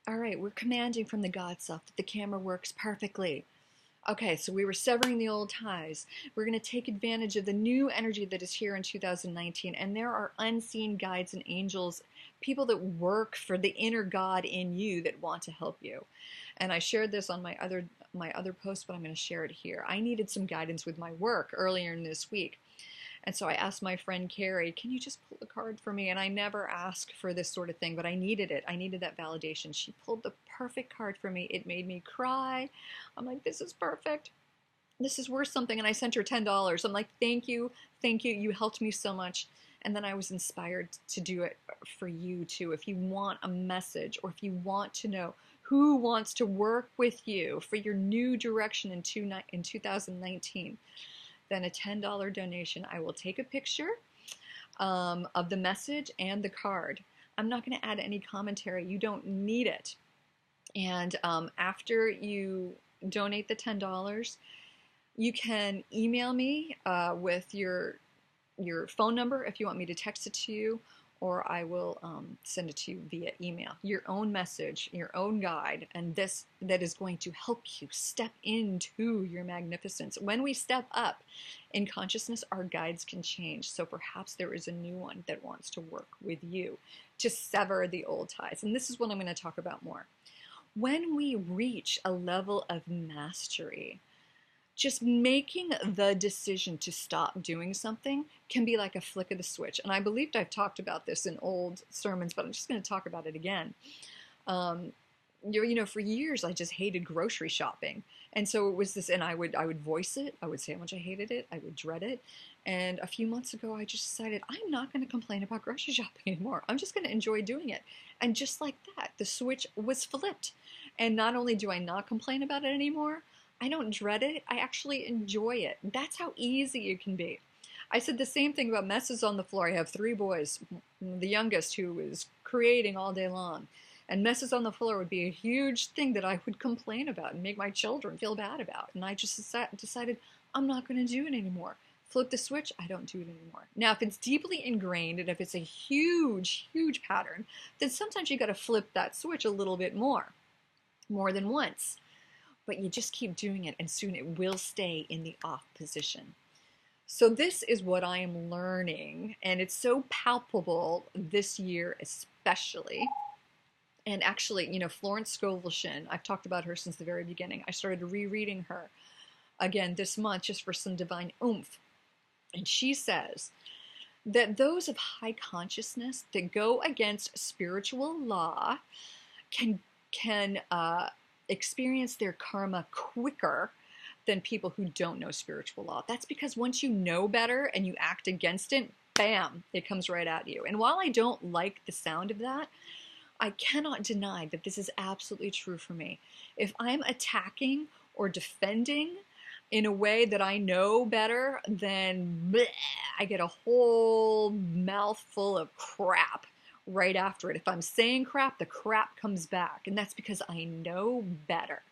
All right, we're commanding from the God self that the camera works perfectly. Okay, so we were severing the old ties. We're going to take advantage of the new energy that is here in 2019, and there are unseen guides and angels, people that work for the inner God in you that want to help you. And I shared this on my other post, but I'm going to share it here. I needed some guidance with my work earlier in this week. And so I asked my friend Carrie, can you just pull the card for me? And I never ask for this sort of thing, but I needed it. I needed that validation. She pulled the perfect card for me. It made me cry. I'm like, this is perfect. This is worth something. And I sent her $10. I'm like, thank you. Thank you. You helped me so much. And then I was inspired to do it for you too. If you want a message, or if you want to know who wants to work with you for your new direction in 2019, then a $10 donation. I will take a picture of the message and the card. I'm not going to add any commentary. You don't need it. And after you donate the $10, you can email me with your phone number if you want me to text it to you, or I will send it to you via email. Your own message, your own guide, and this that is going to help you step into your magnificence. When we step up in consciousness, our guides can change. So perhaps there is a new one that wants to work with you to sever the old ties. And this is what I'm going to talk about more. When we reach a level of mastery, just making the decision to stop doing something can be like a flick of the switch. And I believed I've talked about this in old sermons, but I'm just going to talk about it again. For years I just hated grocery shopping. And so it was this, and I would voice it. I would say how much I hated it. I would dread it. And a few months ago, I just decided I'm not going to complain about grocery shopping anymore. I'm just going to enjoy doing it. And just like that, the switch was flipped. And not only do I not complain about it anymore, I don't dread it. I actually enjoy it. That's how easy it can be. I said the same thing about messes on the floor. I have 3 boys, the youngest who is creating all day long. And messes on the floor would be a huge thing that I would complain about and make my children feel bad about. And I just decided I'm not going to do it anymore. Flip the switch, I don't do it anymore. Now, if it's deeply ingrained and if it's a huge, huge pattern, then sometimes you got to flip that switch a little bit more than once. But you just keep doing it, and soon it will stay in the off position. So this is what I am learning, and it's so palpable this year especially. And actually, Florence Scovel Shinn, I've talked about her since the very beginning. I started rereading her again this month just for some divine oomph. And she says that those of high consciousness that go against spiritual law can experience their karma quicker than people who don't know spiritual law. That's because once you know better and you act against it, bam, it comes right at you. And while I don't like the sound of that, I cannot deny that this is absolutely true for me. If I'm attacking or defending in a way that I know better, then bleh, I get a whole mouthful of crap right after it. If I'm saying crap, the crap comes back, and that's because I know better.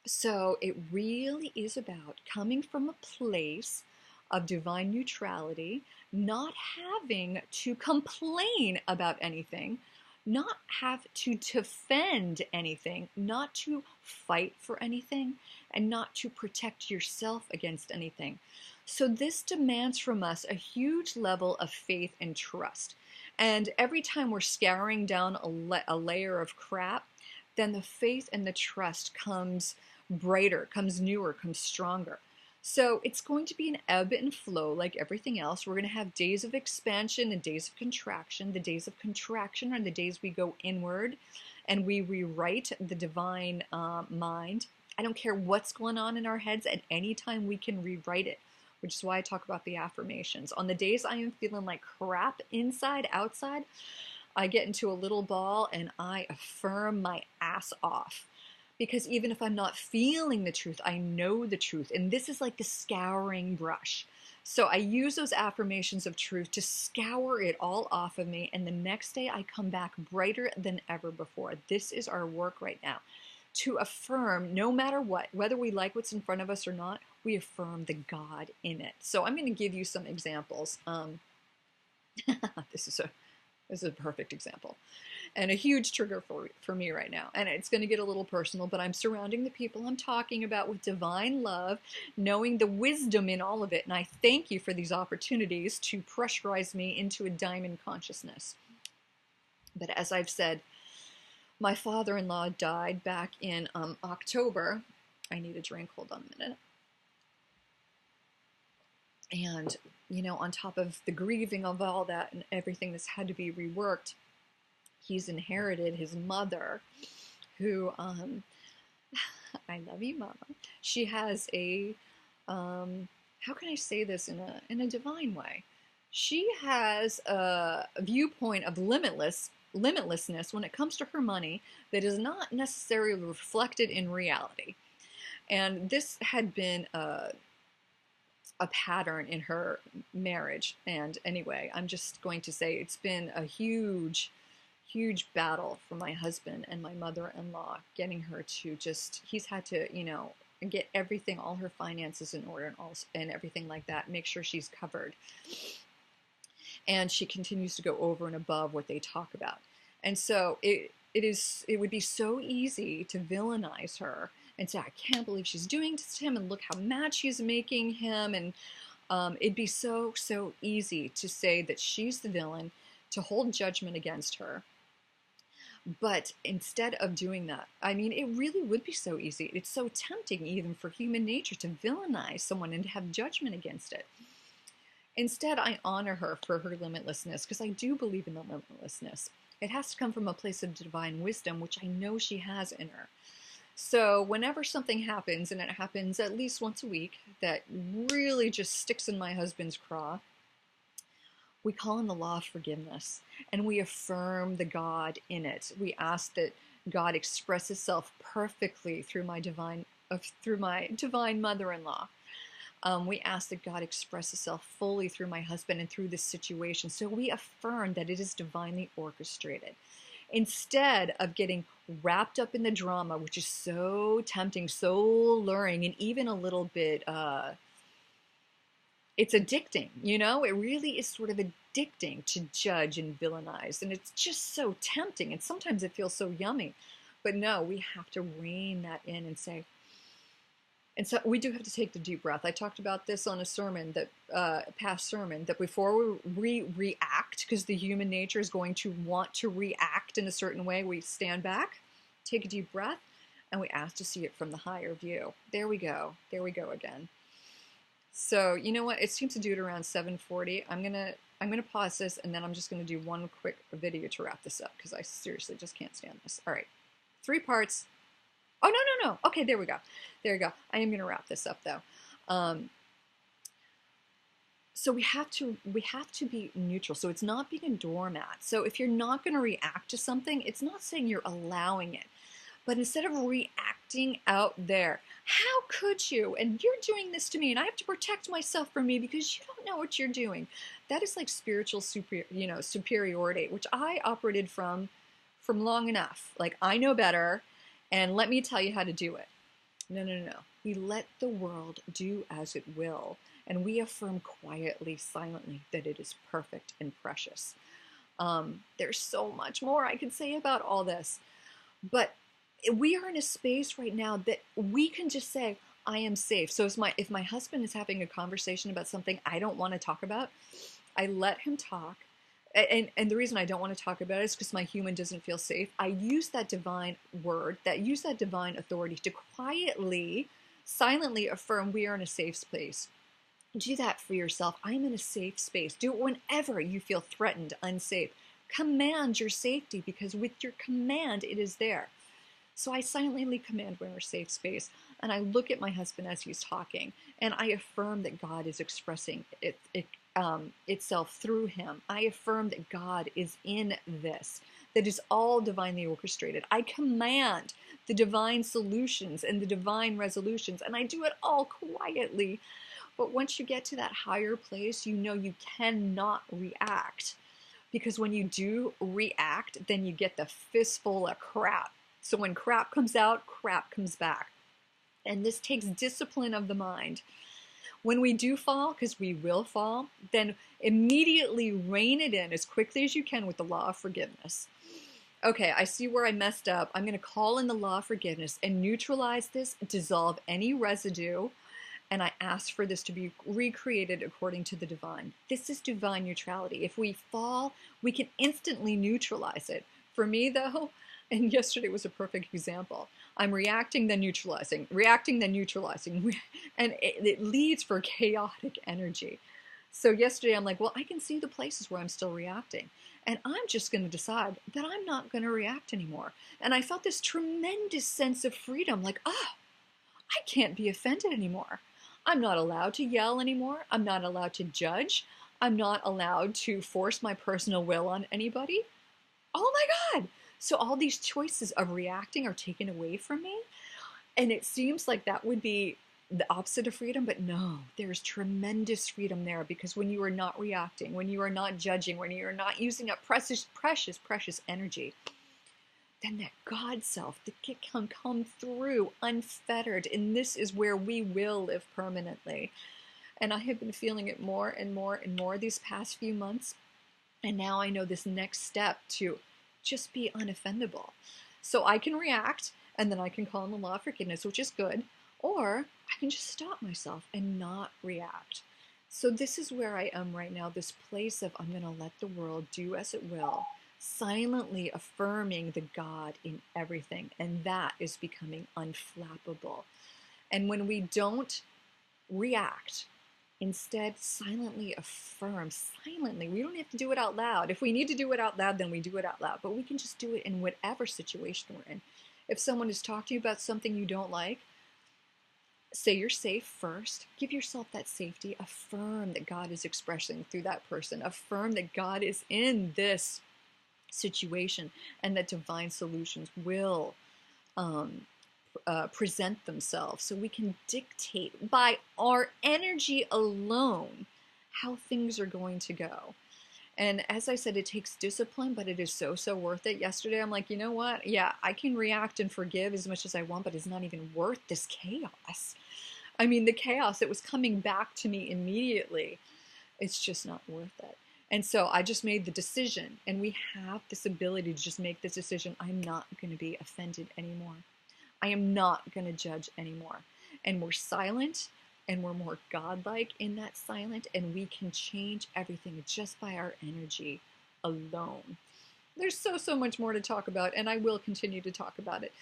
So it really is about coming from a place of divine neutrality, not having to complain about anything, not have to defend anything, not to fight for anything, and not to protect yourself against anything. So this demands from us a huge level of faith and trust. And every time we're scouring down a layer of crap, then the faith and the trust comes brighter, comes newer, comes stronger. So it's going to be an ebb and flow like everything else. We're going to have days of expansion and days of contraction. The days of contraction are the days we go inward and we rewrite the divine mind. I don't care what's going on in our heads. At any time we can rewrite it, which is why I talk about the affirmations. On the days I am feeling like crap inside, outside, I get into a little ball and I affirm my ass off. Because even if I'm not feeling the truth, I know the truth. And this is like the scouring brush. So I use those affirmations of truth to scour it all off of me. And the next day I come back brighter than ever before. This is our work right now. To affirm, no matter what, whether we like what's in front of us or not, we affirm the God in it. So I'm going to give you some examples. This is a perfect example. and a huge trigger for me right now. And it's going to get a little personal, but I'm surrounding the people I'm talking about with divine love, knowing the wisdom in all of it. And I thank you for these opportunities to pressurize me into a diamond consciousness. But as I've said, my father-in-law died back in October. I need a drink. Hold on a minute. And, you know, on top of the grieving of all that and everything that's had to be reworked, he's inherited his mother, who, I love you, Mama. She has a, how can I say this in a divine way? She has a viewpoint of limitlessness when it comes to her money that is not necessarily reflected in reality. And this had been a pattern in her marriage. And anyway, I'm just going to say it's been a huge battle for my husband and my mother-in-law, getting her to just, he's had to, you know, get everything, all her finances in order and everything like that, make sure she's covered. And she continues to go over and above what they talk about. And so it would be so easy to villainize her and say, I can't believe she's doing this to him, and look how mad she's making him. And it'd be so easy to say that she's the villain, to hold judgment against her. But instead of doing that, I mean, it really would be so easy. It's so tempting even for human nature to villainize someone and to have judgment against it. Instead, I honor her for her limitlessness, because I do believe in the limitlessness. It has to come from a place of divine wisdom, which I know she has in her. So whenever something happens, and it happens at least once a week, that really just sticks in my husband's craw, we call in the law of forgiveness, and we affirm the God in it. We ask that God express Himself perfectly through my divine mother-in-law. We ask that God express Himself fully through my husband and through this situation. So we affirm that it is divinely orchestrated. Instead of getting wrapped up in the drama, which is so tempting, so luring, and even a little bit, it's addicting, you know? It really is sort of addicting to judge and villainize. And it's just so tempting. And sometimes it feels so yummy. But no, we have to rein that in and say, and so we do have to take the deep breath. I talked about this on a sermon, past sermon, that before we react, because the human nature is going to want to react in a certain way, we stand back, take a deep breath, and we ask to see it from the higher view. There we go. There we go again. So you know what? It seems to do it around 7:40. I'm gonna pause this, and then I'm just gonna do one quick video to wrap this up, because I seriously just can't stand this. All right, 3 parts. Oh, no. Okay, there we go. There we go. I am going to wrap this up, though. So we have to be neutral. So it's not being a doormat. So if you're not going to react to something, it's not saying you're allowing it. But instead of reacting out there, how could you? And you're doing this to me, and I have to protect myself from me because you don't know what you're doing. That is like spiritual superiority, which I operated from long enough. Like, I know better. And let me tell you how to do it. No. We let the world do as it will. And we affirm quietly, silently, that it is perfect and precious. There's so much more I could say about all this. But we are in a space right now that we can just say, I am safe. So if my husband is having a conversation about something I don't want to talk about, I let him talk. And the reason I don't want to talk about it is because my human doesn't feel safe. I use that divine word, use that divine authority to quietly, silently affirm we are in a safe space. Do that for yourself. I'm in a safe space. Do it whenever you feel threatened, unsafe. Command your safety, because with your command, it is there. So I silently command we're in a safe space. And I look at my husband as he's talking, and I affirm that God is expressing itself through him. I affirm that God is in this, that is all divinely orchestrated. I command the divine solutions and the divine resolutions, and I do it all quietly. But once you get to that higher place, you know you cannot react, because when you do react, then you get the fistful of crap. So when crap comes out, crap comes back. And this takes discipline of the mind. When we do fall, because we will fall, then immediately rein it in as quickly as you can with the law of forgiveness. okay, I see where I messed up. I'm going to call in the law of forgiveness and neutralize this, dissolve any residue, and I ask for this to be recreated according to the divine. This is divine neutrality. If we fall, we can instantly neutralize it. For me, though, and yesterday was a perfect example, I'm reacting, then neutralizing, reacting, then neutralizing, and it leads for chaotic energy. So yesterday I'm like, well, I can see the places where I'm still reacting. And I'm just going to decide that I'm not going to react anymore. And I felt this tremendous sense of freedom, like, oh, I can't be offended anymore. I'm not allowed to yell anymore. I'm not allowed to judge. I'm not allowed to force my personal will on anybody. Oh my God. So all these choices of reacting are taken away from me. And it seems like that would be the opposite of freedom, but no, there's tremendous freedom there, because when you are not reacting, when you are not judging, when you are not using up precious, precious, precious energy, then that God self that can come through unfettered. And this is where we will live permanently. And I have been feeling it more and more and more these past few months. And now I know this next step to just be unoffendable. So I can react, and then I can call in the law of forgiveness, which is good, or I can just stop myself and not react. So this is where I am right now, this place of I'm going to let the world do as it will, silently affirming the God in everything, and that is becoming unflappable. And when we don't react, instead silently affirm, silently, we don't have to do it out loud. If we need to do it out loud, then we do it out loud, but we can just do it in whatever situation we're in. If someone is talking to you about something you don't like, say you're safe first. Give yourself that safety. Affirm that God is expressing through that person. Affirm that God is in this situation and that divine solutions will present themselves. So we can dictate by our energy alone how things are going to go. And as I said, it takes discipline, but it is so, so worth it. Yesterday, I'm like, you know what? Yeah, I can react and forgive as much as I want, but it's not even worth this chaos. I mean, the chaos that was coming back to me immediately, it's just not worth it. And so I just made the decision, and we have this ability to just make this decision. I'm not going to be offended anymore. I am not going to judge anymore. And we're silent, and we're more godlike in that silent, and we can change everything just by our energy alone. There's so, so much more to talk about, and I will continue to talk about it.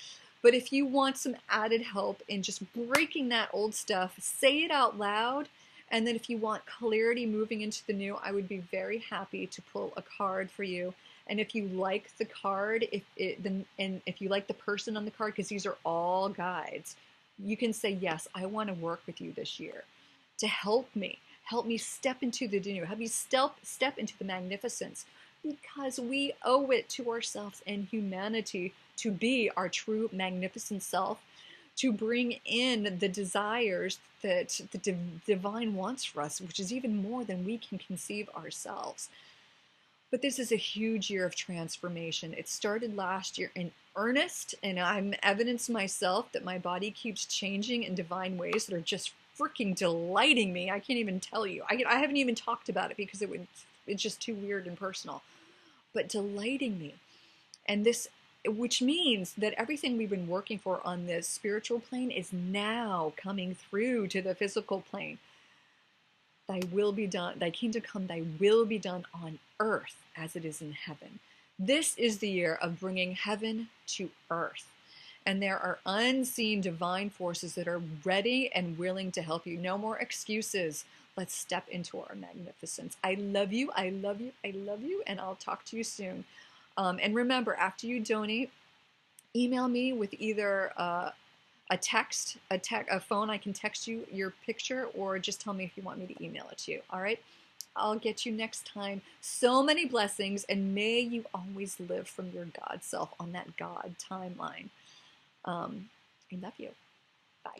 But if you want some added help in just breaking that old stuff, say it out loud. And then if you want clarity moving into the new, I would be very happy to pull a card for you. And if you like the card, and if you like the person on the card, because these are all guides, you can say, yes, I want to work with you this year to help me step into the new, help me step into the magnificence, because we owe it to ourselves and humanity to be our true magnificent self, to bring in the desires that the divine wants for us, which is even more than we can conceive ourselves. But this is a huge year of transformation. It started last year in earnest, and I'm evidence myself that my body keeps changing in divine ways that are just freaking delighting me. I can't even tell you. I haven't even talked about it because it's just too weird and personal. But delighting me. And this, which means that everything we've been working for on this spiritual plane is now coming through to the physical plane. Thy will be done, thy kingdom come, thy will be done on earth as it is in heaven. This is the year of bringing heaven to earth. And there are unseen divine forces that are ready and willing to help you. No more excuses. Let's step into our magnificence. I love you. I love you. I love you. And I'll talk to you soon. And remember, after you donate, email me with either a phone. I can text you your picture, or just tell me if you want me to email it to you. All right. I'll get you next time. So many blessings, and may you always live from your God self on that God timeline. I love you. Bye.